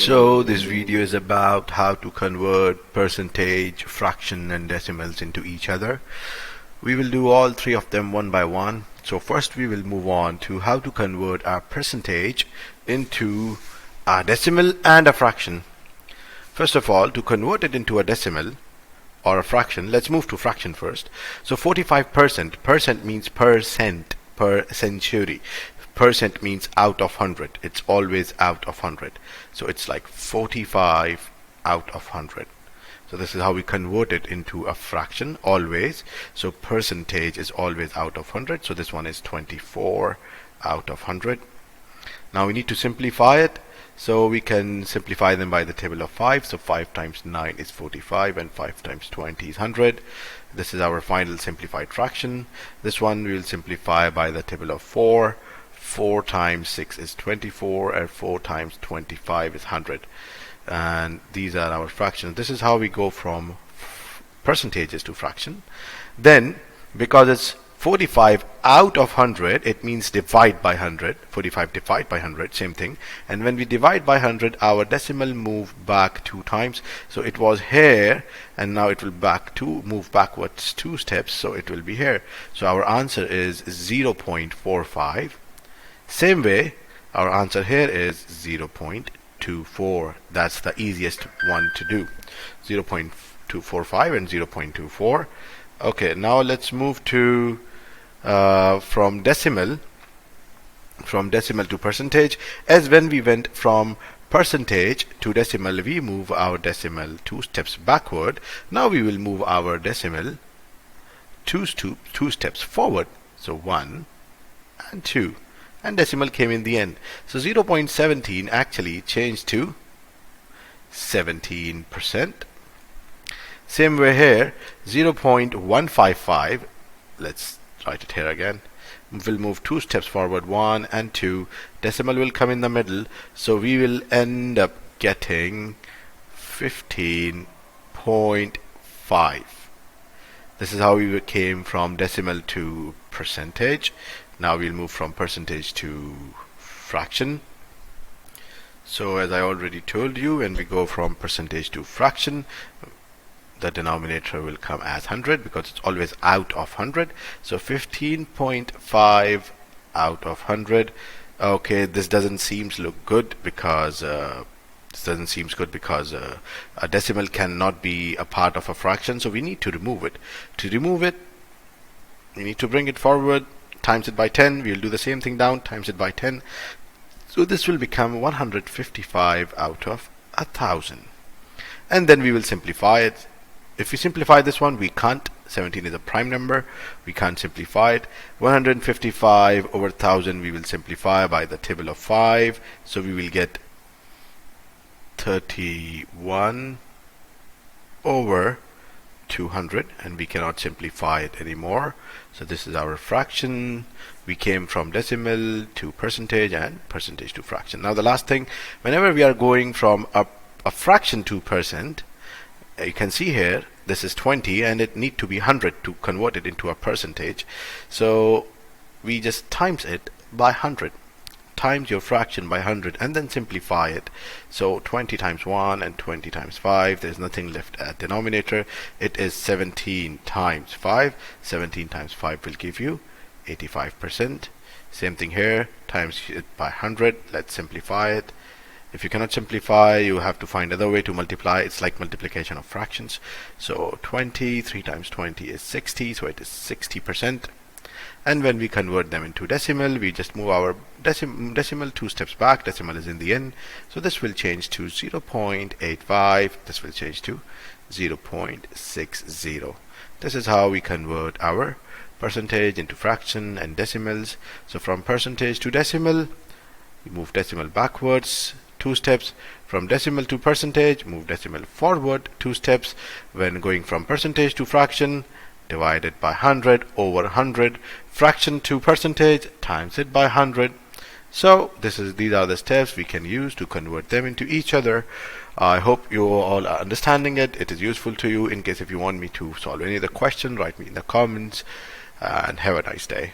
So this video is about how to convert percentage, fraction and decimals into each other. We will do all three of them one by one. So first we will move on to how to convert our percentage into a decimal and a fraction. First of all, to convert it into a decimal or a fraction, let's move to fraction first. So 45%, percent means percent, per century. Percent means out of 100. It's always out of 100. So it's like 45 out of 100. So this is how we convert it into a fraction always. So percentage is always out of 100. So this one is 24 out of 100. Now we need to simplify it. So we can simplify them by the table of 5. So 5 times 9 is 45 and 5 times 20 is 100. This is our final simplified fraction. This one we will simplify by the table of 4. 4 times 6 is 24 and 4 times 25 is 100. And these are our fractions. This is how we go from percentages to fraction. Then because it's 45 out of 100, it means divide by 100. 45 divide by 100, same thing. And when we divide by 100, our decimal move back 2 times. So it was here and now it will move backwards 2 steps, so it will be here. So our answer is 0.45. Same way, our answer here is 0.24. That's the easiest one to do. 0.245 and 0.24. Okay, now let's move to from decimal to percentage. As when we went from percentage to decimal, we move our decimal 2 steps backward. Now we will move our decimal 2 steps forward. So 1 and 2. And decimal came in the end. So 0.17 actually changed to 17%. Same way here, 0.155. Let's write it here again. We'll move 2 steps forward, 1 and 2. Decimal will come in the middle. So we will end up getting 15.5. This is how we came from decimal to percentage. Now we'll move from percentage to fraction. So as I already told you, when we go from percentage to fraction, the denominator will come as 100 because it's always out of 100. So 15.5 out of 100. Okay, this doesn't seem to look good because a decimal cannot be a part of a fraction, so we need to remove it. To remove it, we need to bring it forward, times it by 10. We'll do the same thing down, times it by 10. So this will become 155 out of 1,000. And then we will simplify it. If we simplify this one, we can't. 17 is a prime number. We can't simplify it. 155 over 1,000 we will simplify by the table of 5. So we will get 31 over 200, and we cannot simplify it anymore. So this is our fraction. We came from decimal to percentage and percentage to fraction. Now the last thing, whenever we are going from a fraction to percent, you can see here this is 20 and it need to be 100 to convert it into a percentage. So we just times it by 100. Times your fraction by 100 and then simplify it. So 20 times 1 and 20 times 5, there's nothing left at denominator. It is 17 times 5. 17 times 5 will give you 85%. Same thing here, times it by 100. Let's simplify it. If you cannot simplify, you have to find another way to multiply. It's like multiplication of fractions. So 3 times 20 is 60, so it is 60%. And when we convert them into decimal, we just move our decimal 2 steps back. Decimal is in the end. So this will change to 0.85. This will change to 0.60. This is how we convert our percentage into fraction and decimals. So from percentage to decimal, we move decimal backwards 2 steps. From decimal to percentage, move decimal forward 2 steps. When going from percentage to fraction, divide it by 100 over 100. Fraction to percentage, times it by 100. So these are the steps we can use to convert them into each other. I hope you all are understanding it. It is useful to you. In case if you want me to solve any other question, write me in the comments, and have a nice day.